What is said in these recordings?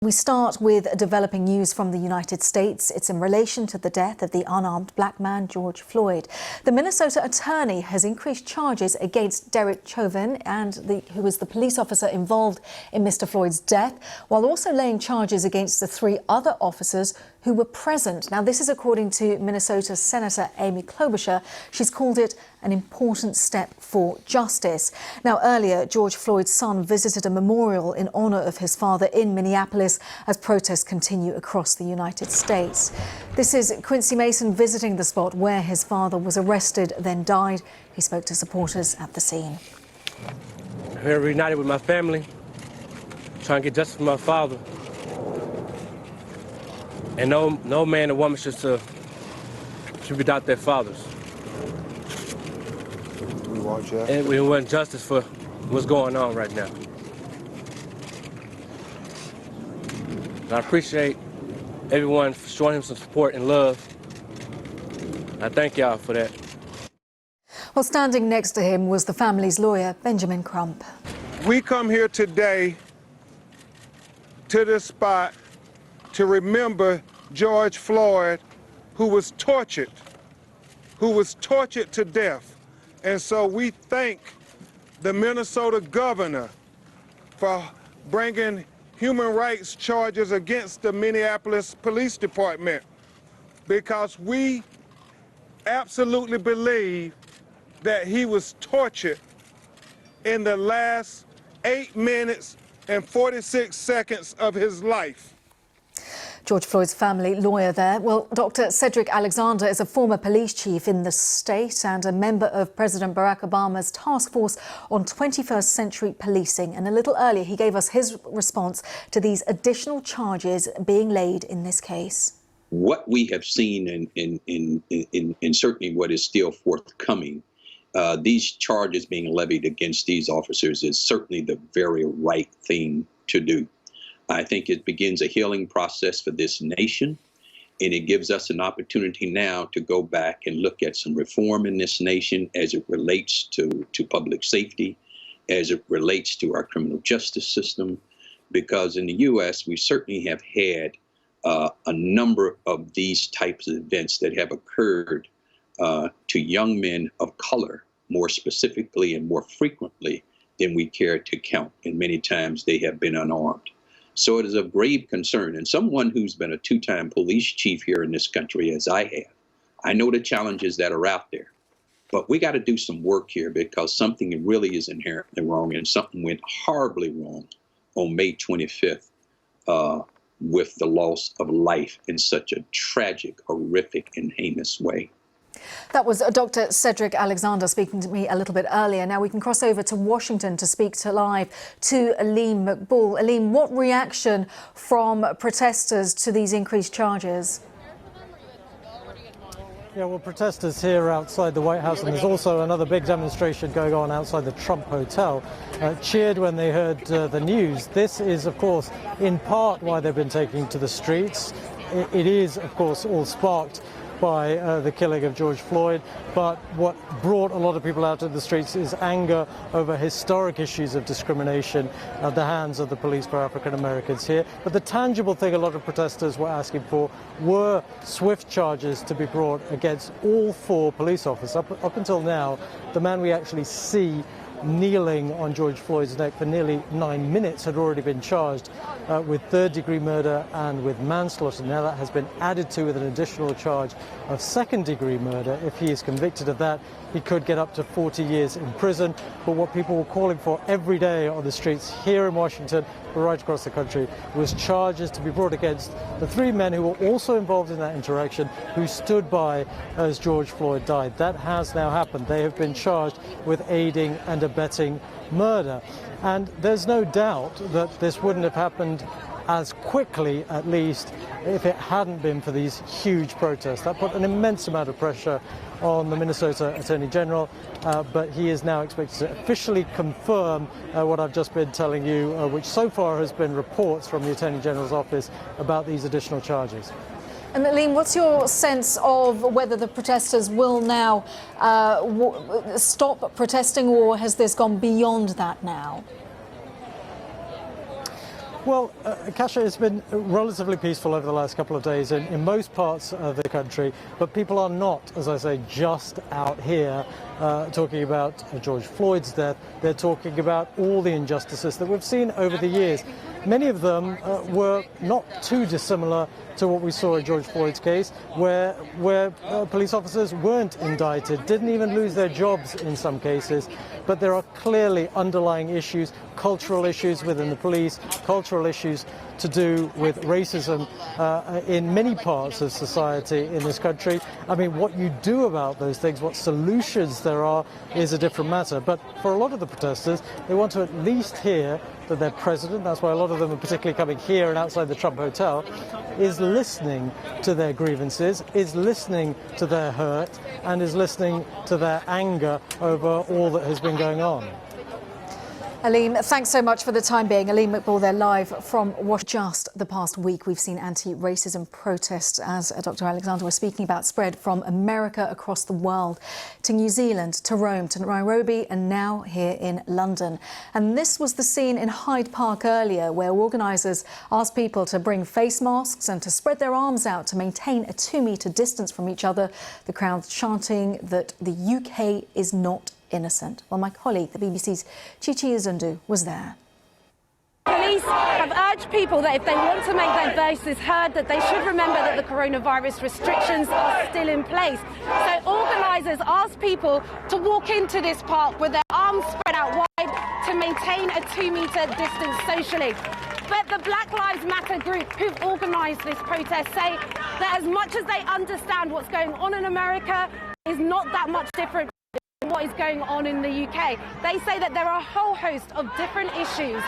We start with developing news from the United States. It's in relation to the death of the unarmed black man, George Floyd. The Minnesota attorney has increased charges against Derek Chauvin, who was the police officer involved in Mr. Floyd's death, while also laying charges against the three other officers who were present. Now, this is according to Minnesota Senator Amy Klobuchar. She's called it an important step for justice. Now, earlier, George Floyd's son visited a memorial in honour of his father in Minneapolis as protests continue across the United States. This is Quincy Mason visiting the spot where his father was arrested, then died. He spoke to supporters at the scene. I'm here reunited with my family, trying to get justice for my father. And no man or woman should be without their fathers. And we want justice for what's going on right now. And I appreciate everyone for showing him some support and love. I thank y'all for that. Well, standing next to him was the family's lawyer, Benjamin Crump. We come here today to this spot to remember George Floyd, who was tortured to death. And so we thank the Minnesota governor for bringing human rights charges against the Minneapolis Police Department, because we absolutely believe that he was tortured in the last 8 minutes and 46 seconds of his life. George Floyd's family lawyer there. Well, Dr. Cedric Alexander is a former police chief in the state and a member of President Barack Obama's task force on 21st century policing. And a little earlier, he gave us his response to these additional charges being laid in this case. What we have seen in certainly what is still forthcoming, these charges being levied against these officers is certainly the very right thing to do. I think it begins a healing process for this nation, and it gives us an opportunity now to go back and look at some reform in this nation as it relates to public safety, as it relates to our criminal justice system, because in the U.S. we certainly have had a number of these types of events that have occurred to young men of color, more specifically and more frequently than we care to count, and many times they have been unarmed. So it is of grave concern. And someone who's been a two-time police chief here in this country, as I have, I know the challenges that are out there. But we got to do some work here, because something really is inherently wrong, and something went horribly wrong on May 25th with the loss of life in such a tragic, horrific, and heinous way. That was Dr. Cedric Alexander speaking to me a little bit earlier. Now we can cross over to Washington to speak live to Aleem Maqbool. Aleem, what reaction from protesters to these increased charges? Yeah, well, protesters here outside the White House, and there's also another big demonstration going on outside the Trump Hotel, cheered when they heard the news. This is, of course, in part why they've been taking to the streets. It is, of course, all sparked by the killing of George Floyd, but what brought a lot of people out to the streets is anger over historic issues of discrimination at the hands of the police for African Americans here. But the tangible thing a lot of protesters were asking for were swift charges to be brought against all 4 police officers. Up until now, the man we actually see kneeling on George Floyd's neck for nearly 9 minutes had already been charged with third-degree murder and with manslaughter. Now that has been added to with an additional charge of second-degree murder. If he is convicted of that, he could get up to 40 years in prison. But what people were calling for every day on the streets here in Washington, but right across the country, was charges to be brought against the 3 men who were also involved in that interaction, who stood by as George Floyd died. That has now happened. They have been charged with aiding and abetting murder. And there's no doubt that this wouldn't have happened as quickly, at least, if it hadn't been for these huge protests. That put an immense amount of pressure on the Minnesota Attorney General, but he is now expected to officially confirm what I've just been telling you, which so far has been reports from the Attorney General's office about these additional charges. And Aleem, what's your sense of whether the protesters will now stop protesting, or has this gone beyond that now? Well, Kasia, it's been relatively peaceful over the last couple of days in most parts of the country, but people are not, as I say, just out here talking about George Floyd's death. They're talking about all the injustices that we've seen over the years. Many of them were not too dissimilar to what we saw in George Floyd's case, where police officers weren't indicted, didn't even lose their jobs in some cases. But there are clearly underlying issues, cultural issues within the police, cultural issues to do with racism in many parts of society in this country. I mean, what you do about those things, what solutions there are, is a different matter. But for a lot of the protesters, they want to at least hear that their president, that's why a lot of them are particularly coming here and outside the Trump Hotel, is listening to their grievances, is listening to their hurt, and is listening to their anger over all that has been going on. Aleem, thanks so much for the time being. Aleem McBall there live from Washington. Just the past week, we've seen anti-racism protests, as Dr. Alexander was speaking about, spread from America across the world to New Zealand, to Rome, to Nairobi, and now here in London. And this was the scene in Hyde Park earlier, where organisers asked people to bring face masks and to spread their arms out to maintain a 2-metre distance from each other. The crowd chanting that the UK is not innocent. Well, my colleague, the BBC's Chichi Uzundu, was there. Police have urged people that if they want to make their voices heard, that they should remember that the coronavirus restrictions are still in place. So organisers asked people to walk into this park with their arms spread out wide to maintain a 2-metre distance socially. But the Black Lives Matter group who've organised this protest say that as much as they understand what's going on in America, is not that much different what is going on in the UK. They say that there are a whole host of different issues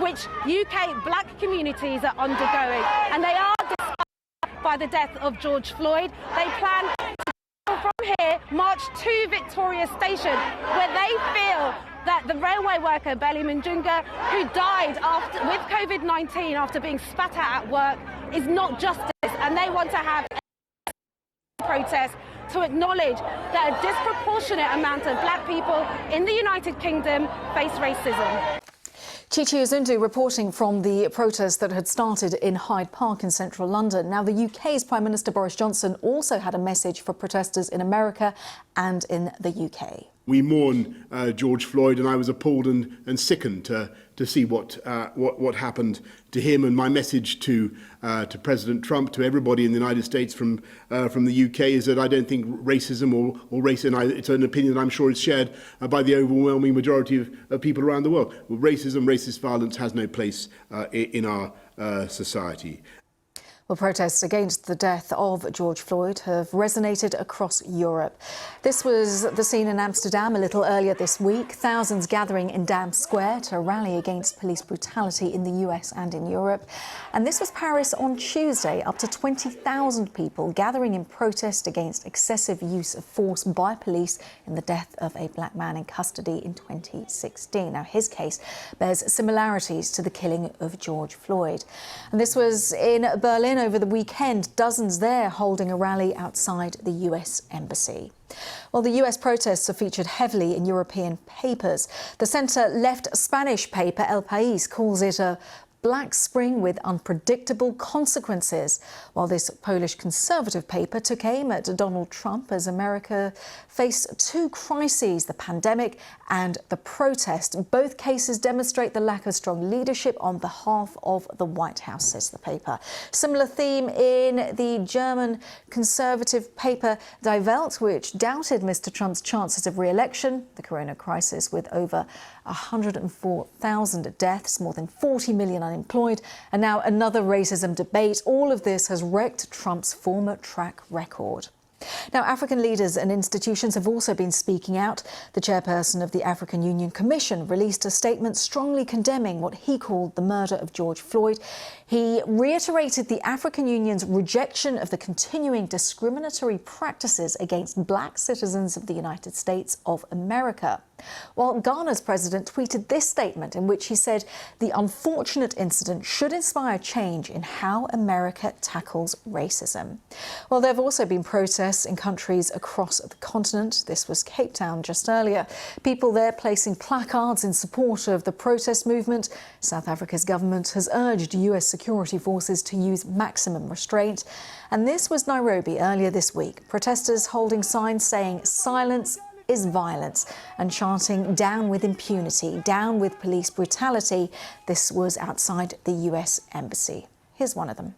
which UK black communities are undergoing, and they are discussed by the death of George Floyd. They plan to, from here, march to Victoria Station, where they feel that the railway worker, Belly Manjunga, who died with COVID-19 after being spat at work, is not justice, and they want to have a protest to acknowledge that a disproportionate amount of black people in the United Kingdom face racism. Chichi Uzundu reporting from the protest that had started in Hyde Park in central London. Now, the UK's Prime Minister Boris Johnson also had a message for protesters in America and in the UK. We mourn George Floyd, and I was appalled and sickened to see what happened to him. And my message to President Trump, to everybody in the United States from the UK, is that I don't think racism or race, and it's an opinion that I'm sure is shared by the overwhelming majority of people around the world. Well, racism, racist violence has no place in our society. Well, protests against the death of George Floyd have resonated across Europe. This was the scene in Amsterdam a little earlier this week. Thousands gathering in Dam Square to rally against police brutality in the US and in Europe. And this was Paris on Tuesday. Up to 20,000 people gathering in protest against excessive use of force by police in the death of a black man in custody in 2016. Now, his case bears similarities to the killing of George Floyd. And this was in Berlin over the weekend, dozens there holding a rally outside the US Embassy. Well, the US protests are featured heavily in European papers. The centre-left Spanish paper El País calls it a Black Spring with unpredictable consequences, while this Polish conservative paper took aim at Donald Trump as America faced 2 crises, the pandemic and the protest. Both cases demonstrate the lack of strong leadership on behalf of the White House, says the paper. Similar theme in the German conservative paper Die Welt, which doubted Mr. Trump's chances of re-election. The corona crisis with over 104,000 deaths, more than 40 million unemployed, and now another racism debate. All of this has wrecked Trump's former track record. Now, African leaders and institutions have also been speaking out. The chairperson of the African Union Commission released a statement strongly condemning what he called the murder of George Floyd. He reiterated the African Union's rejection of the continuing discriminatory practices against black citizens of the United States of America. Well, Ghana's president tweeted this statement in which he said the unfortunate incident should inspire change in how America tackles racism. Well, there have also been protests in countries across the continent. This was Cape Town just earlier. People there placing placards in support of the protest movement. South Africa's government has urged US security forces to use maximum restraint. And this was Nairobi earlier this week. Protesters holding signs saying silence is violence and chanting down with impunity, down with police brutality. This was outside the US Embassy. Here's one of them.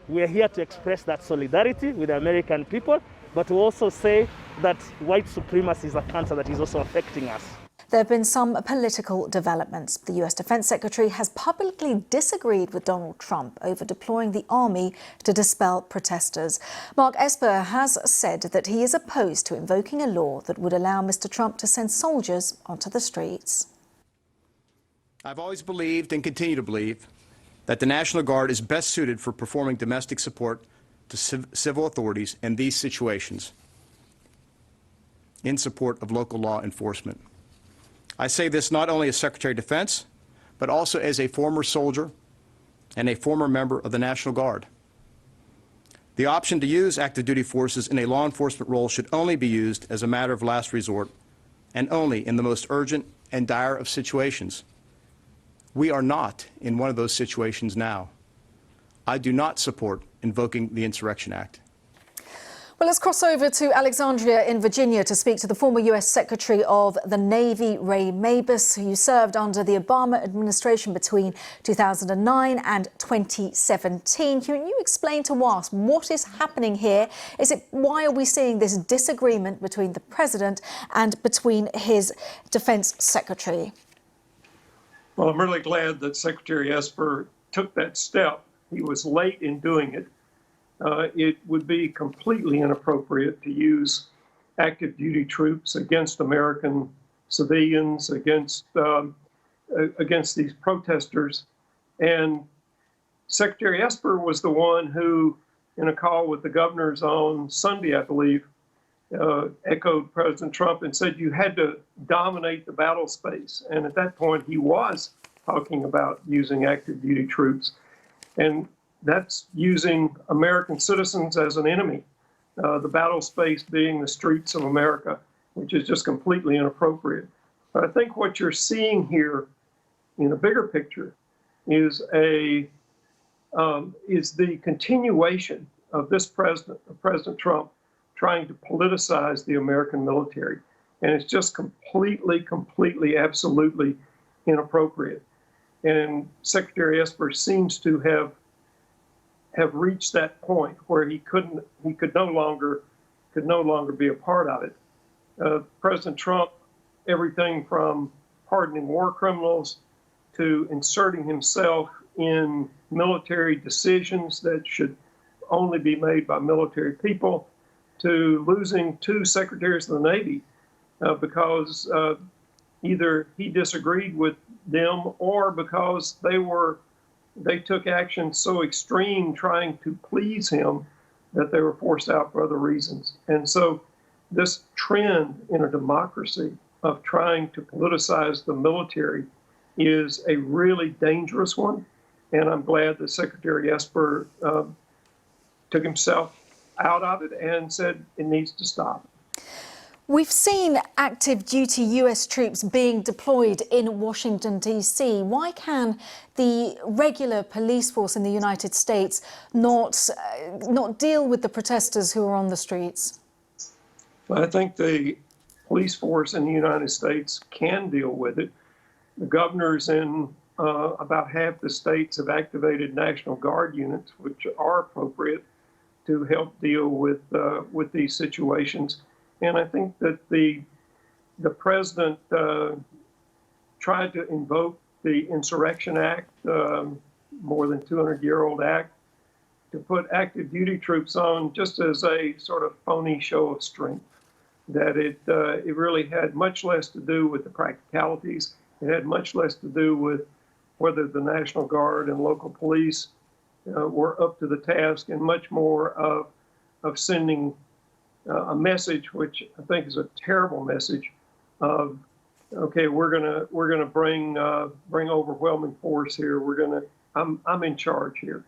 We are here to express that solidarity with the American people, but to also say that white supremacy is a cancer that is also affecting us. There have been some political developments. The US Defense Secretary has publicly disagreed with Donald Trump over deploying the army to dispel protesters. Mark Esper has said that he is opposed to invoking a law that would allow Mr. Trump to send soldiers onto the streets. I've always believed and continue to believe that the National Guard is best suited for performing domestic support to civil authorities in these situations in support of local law enforcement. I say this not only as Secretary of Defense, but also as a former soldier and a former member of the National Guard. The option to use active duty forces in a law enforcement role should only be used as a matter of last resort and only in the most urgent and dire of situations. We are not in one of those situations now. I do not support invoking the Insurrection Act. Well, let's cross over to Alexandria in Virginia to speak to the former US Secretary of the Navy, Ray Mabus, who served under the Obama administration between 2009 and 2017. Can you explain to us what is happening here? Why are we seeing this disagreement between the president and between his defense secretary? Well, I'm really glad that Secretary Esper took that step. He was late in doing it. It would be completely inappropriate to use active duty troops against American civilians, against these protesters. And Secretary Esper was the one who, in a call with the governors on Sunday, I believe, echoed President Trump and said you had to dominate the battle space. And at that point, he was talking about using active duty troops. And that's using American citizens as an enemy, the battle space being the streets of America, which is just completely inappropriate. But I think what you're seeing here in the bigger picture is the continuation of this president, President Trump, trying to politicize the American military. And it's just completely, absolutely inappropriate. And Secretary Esper seems to have reached that point where he could no longer be a part of it. President Trump, everything from pardoning war criminals to inserting himself in military decisions that should only be made by military people, to losing 2 secretaries of the Navy because either he disagreed with them or because they took action so extreme trying to please him that they were forced out for other reasons. And so this trend in a democracy of trying to politicize the military is a really dangerous one. And I'm glad that Secretary Esper took himself out of it and said it needs to stop. We've seen active duty US troops being deployed in Washington, D.C. Why can the regular police force in the United States not deal with the protesters who are on the streets? I think the police force in the United States can deal with it. The governors in about half the states have activated National Guard units, which are appropriate to help deal with these situations. And I think that the president tried to invoke the Insurrection Act, more than 200-year-old act, to put active duty troops on just as a sort of phony show of strength. That it really had much less to do with the practicalities. It had much less to do with whether the National Guard and local police were up to the task, and much more of sending a message, which I think is a terrible message, of okay, we're gonna bring overwhelming force here. I'm in charge here.